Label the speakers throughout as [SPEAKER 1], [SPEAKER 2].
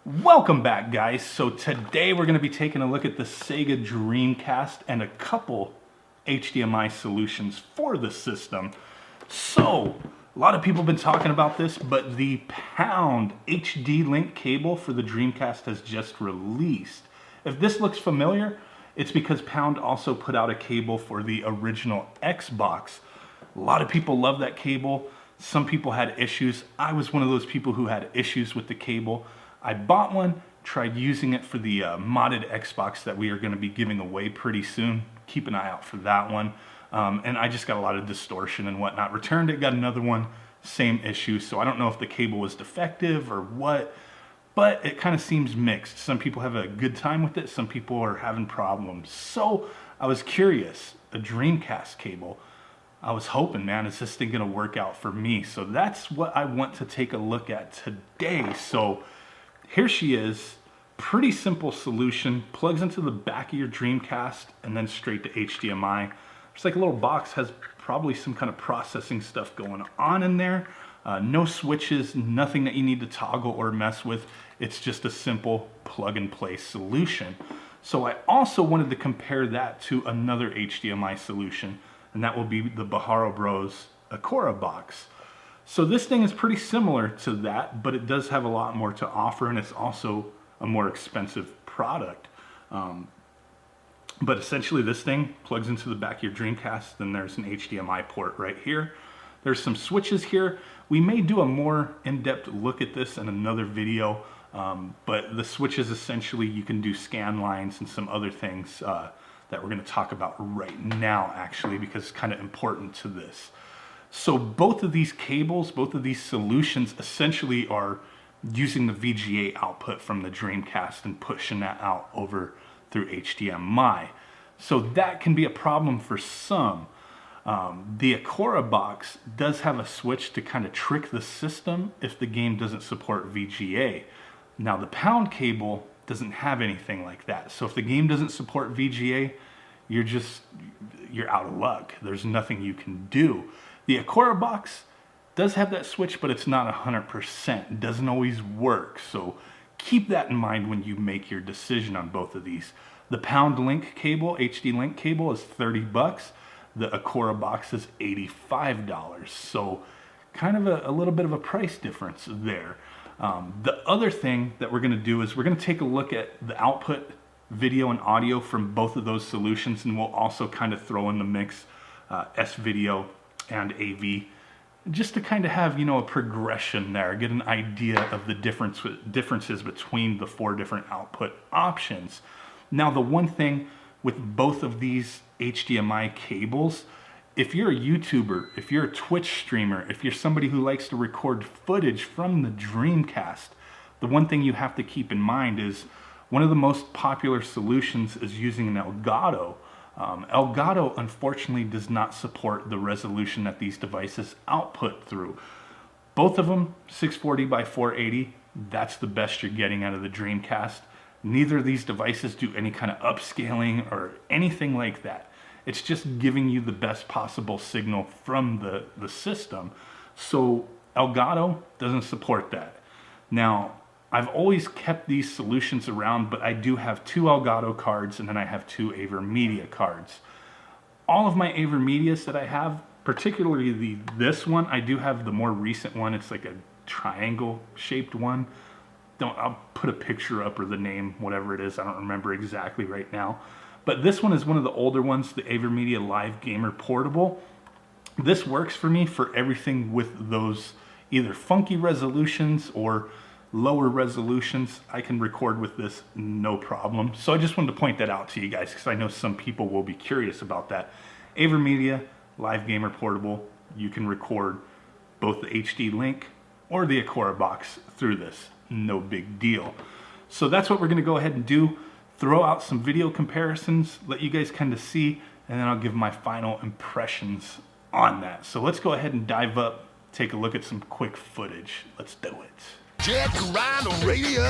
[SPEAKER 1] Welcome back, guys. So today we're going to be taking a look at the Sega Dreamcast and a couple HDMI solutions for the system. So a lot of people have been talking about this, but the Pound HD link cable for the Dreamcast has just released. If this looks familiar, it's because Pound also put out a cable for the original Xbox. A lot of people love that cable. Some people had issues. I was one of those people who had issues with the cable. I bought one, tried using it for the modded Xbox that we are going to be giving away pretty soon. Keep an eye out for that one. And I just got a lot of distortion and whatnot. Returned it, got another one, same issue. So I don't know if the cable was defective or what, but it kind of seems mixed. Some people have a good time with it. Some people are having problems. So I was curious, a Dreamcast cable. I was hoping, man, is this thing going to work out for me? So that's what I want to take a look at today. So here she is, pretty simple solution, plugs into the back of your Dreamcast and then straight to HDMI. Just like a little box, has probably some kind of processing stuff going on in there. No switches, nothing that you need to toggle or mess with. It's just a simple plug and play solution. So I also wanted to compare that to another HDMI solution, and that will be the Behar Bros Akura box. So this thing is pretty similar to that, but it does have a lot more to offer, and it's also a more expensive product. But essentially this thing plugs into the back of your Dreamcast, then there's an HDMI port right here. There's some switches here. We may do a more in-depth look at this in another video, but the switches essentially, you can do scan lines and some other things that we're going to talk about right now, actually, because it's kind of important to this. So both of these cables, both of these solutions essentially are using the VGA output from the Dreamcast and pushing that out over through HDMI. So that can be a problem for some. The Akura box does have a switch to kind of trick the system if the game doesn't support VGA. Now the Pound cable doesn't have anything like that. So if the game doesn't support VGA, you're out of luck. There's nothing you can do. The Akura box does have that switch, but it's not 100%. It doesn't always work. So keep that in mind when you make your decision on both of these. The Pound link cable, HD link cable, is $30. The Akura box is $85. So kind of a little bit of a price difference there. The other thing that we're going to do is we're going to take a look at the output video and audio from both of those solutions, and we'll also kind of throw in the mix S-video and AV, just to kind of have, a progression there, get an idea of the differences between the four different output options. Now, the one thing with both of these HDMI cables, if you're a YouTuber, if you're a Twitch streamer, if you're somebody who likes to record footage from the Dreamcast, the one thing you have to keep in mind is one of the most popular solutions is using an Elgato. Elgato, unfortunately, does not support the resolution that these devices output through. Both of them, 640 by 480, that's the best you're getting out of the Dreamcast. Neither of these devices do any kind of upscaling or anything like that. It's just giving you the best possible signal from the system. So Elgato doesn't support that. Now, I've always kept these solutions around, but I do have two Elgato cards and then I have two AverMedia cards. All of my AverMedias that I have, particularly this one, I do have the more recent one. It's like a triangle shaped one. I'll put a picture up or the name, whatever it is. I don't remember exactly right now. But this one is one of the older ones, the AverMedia Live Gamer Portable. This works for me for everything with those either funky resolutions or lower resolutions. I can record with this no problem. So I just wanted to point that out to you guys because I know some people will be curious about that. AverMedia Live Gamer Portable, you can record both the HD link or the Akura box through this. No big deal. So that's what we're going to go ahead and do. Throw out some video comparisons, let you guys kind of see, and then I'll give my final impressions on that. So let's go ahead and dive up, take a look at some quick footage. Let's do it.
[SPEAKER 2] Jack around the radio.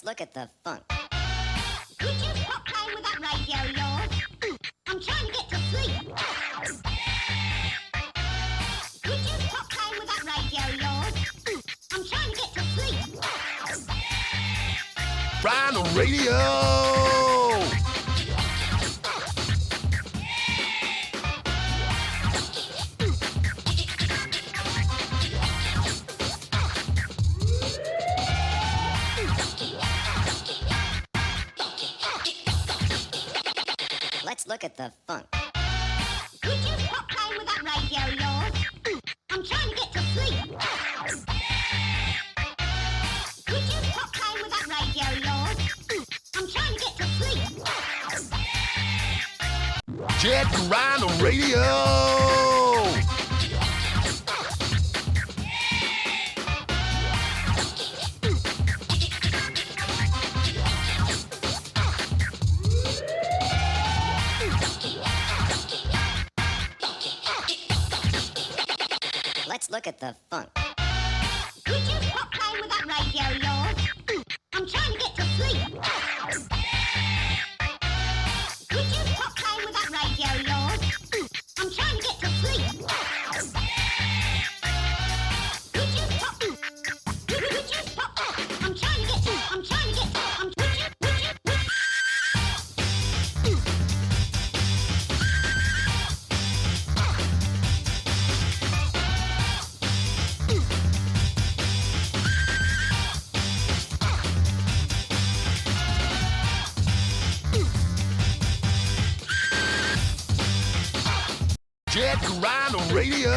[SPEAKER 3] look at the funk.
[SPEAKER 4] Could you stop playing with that radio of yours? I'm trying to get to sleep. Could you stop playing with that radio of yours? I'm trying to get to sleep.
[SPEAKER 2] Rhino Radio.
[SPEAKER 3] Let's look at the funk.
[SPEAKER 4] Could you stop playing with that radio of yours? I'm trying to get to sleep. Could you stop playing with that radio of yours? I'm trying to get to sleep.
[SPEAKER 2] Jet Rhino Radio.
[SPEAKER 3] Let's look at the funk.
[SPEAKER 4] Could you stop playing with that radio of yours? I'm trying to get to sleep. Could you stop playing with that radio of yours? I'm trying to get to sleep. Could you stop? Could you stop? I'm trying to get to. I'm trying to get to.
[SPEAKER 2] Jet Rhino Radio.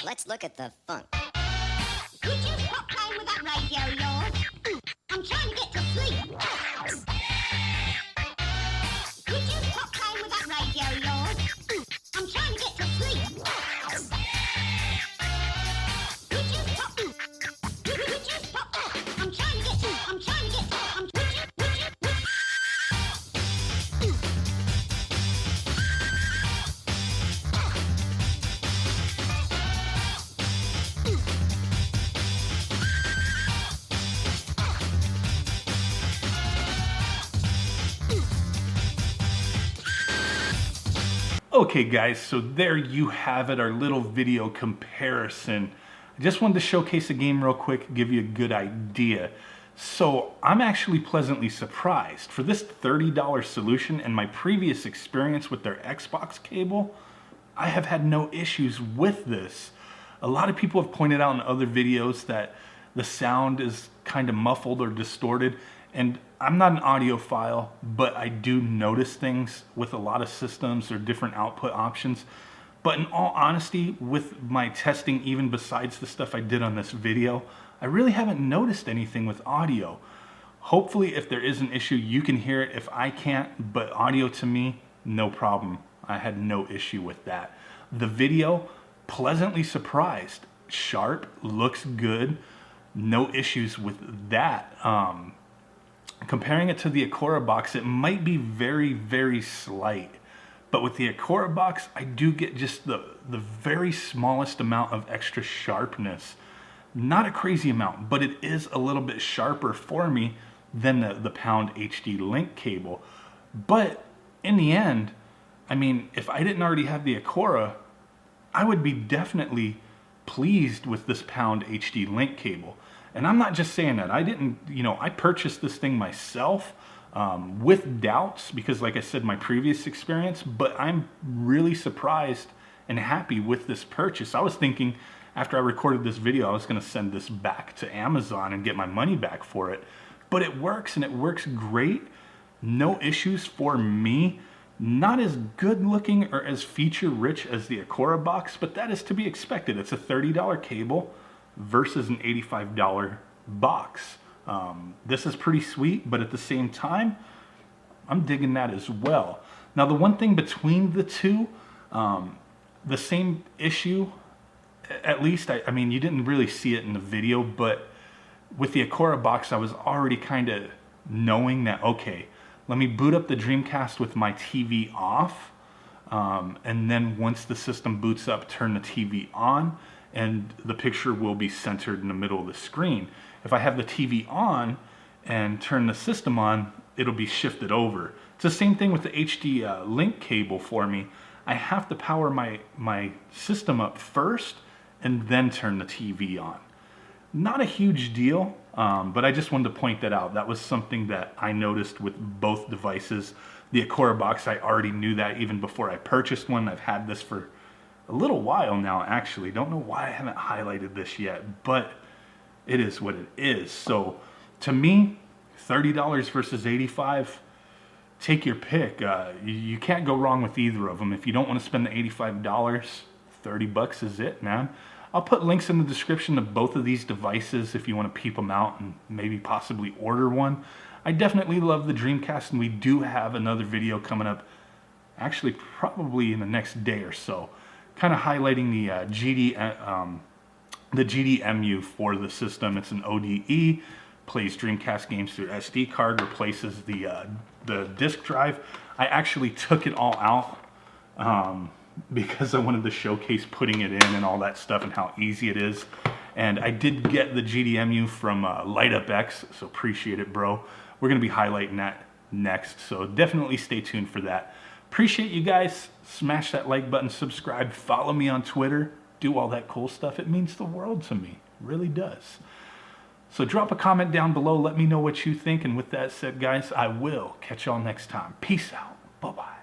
[SPEAKER 3] Let's look at the funk.
[SPEAKER 4] Could you stop playing with that radio of yours? I'm trying to get to sleep. Could you stop playing with that radio of yours? I'm trying to get to sleep. Could you stop? Could you stop? I'm trying to get to. I'm trying to get to.
[SPEAKER 1] Okay guys, so there you have it, our little video comparison. I just wanted to showcase a game real quick, give you a good idea. So I'm actually pleasantly surprised. For this $30 solution and my previous experience with their Xbox cable, I have had no issues with this. A lot of people have pointed out in other videos that the sound is kind of muffled or distorted, and I'm not an audiophile, but I do notice things with a lot of systems or different output options. But in all honesty, with my testing, even besides the stuff I did on this video, I really haven't noticed anything with audio. Hopefully, if there is an issue, you can hear it if I can't, but audio to me, no problem. I had no issue with that. The video, pleasantly surprised. Sharp, looks good, no issues with that. Comparing it to the Akura box, it might be very, very slight. But with the Akura box, I do get just the very smallest amount of extra sharpness. Not a crazy amount, but it is a little bit sharper for me than the Pound HD Link cable. But in the end, I mean, if I didn't already have the Akura, I would be definitely pleased with this Pound HD Link cable. And I'm not just saying that. I didn't, I purchased this thing myself with doubts because, like I said, my previous experience, but I'm really surprised and happy with this purchase. I was thinking after I recorded this video, I was going to send this back to Amazon and get my money back for it. But it works, and it works great. No issues for me. Not as good looking or as feature rich as the Akura box, but that is to be expected. It's a $30 cable versus an $85 box. This is pretty sweet, but at the same time, I'm digging that as well. Now, the one thing between the two, the same issue, at least, I mean, you didn't really see it in the video, but with the Akura box, I was already kind of knowing that, okay, let me boot up the Dreamcast with my TV off, and then once the system boots up, turn the TV on, and the picture will be centered in the middle of the screen. If I have the TV on and turn the system on, it'll be shifted over. It's the same thing with the HD link cable for me. I have to power my system up first and then turn the TV on. Not a huge deal, but I just wanted to point that out. That was something that I noticed with both devices. The Akura box, I already knew that even before I purchased one. I've had this for a little while now, actually. Don't know why I haven't highlighted this yet, but it is what it is. So to me, $30 versus $85, take your pick. You can't go wrong with either of them. If you don't want to spend the $85, $30 is it, man. I'll put links in the description of both of these devices if you want to peep them out and maybe possibly order one. I definitely love the Dreamcast, and we do have another video coming up, actually probably in the next day or so, kind of highlighting the GDMU for the system. It's an ODE, plays Dreamcast games through SD card, replaces the disk drive. I actually took it all out because I wanted to showcase putting it in and all that stuff and how easy it is. And I did get the GDMU from LightUpX, so appreciate it, bro. We're going to be highlighting that next, so definitely stay tuned for that. Appreciate you guys. Smash that like button, subscribe, follow me on Twitter, do all that cool stuff. It means the world to me. It really does. So drop a comment down below. Let me know what you think. And with that said, guys, I will catch y'all next time. Peace out. Bye-bye.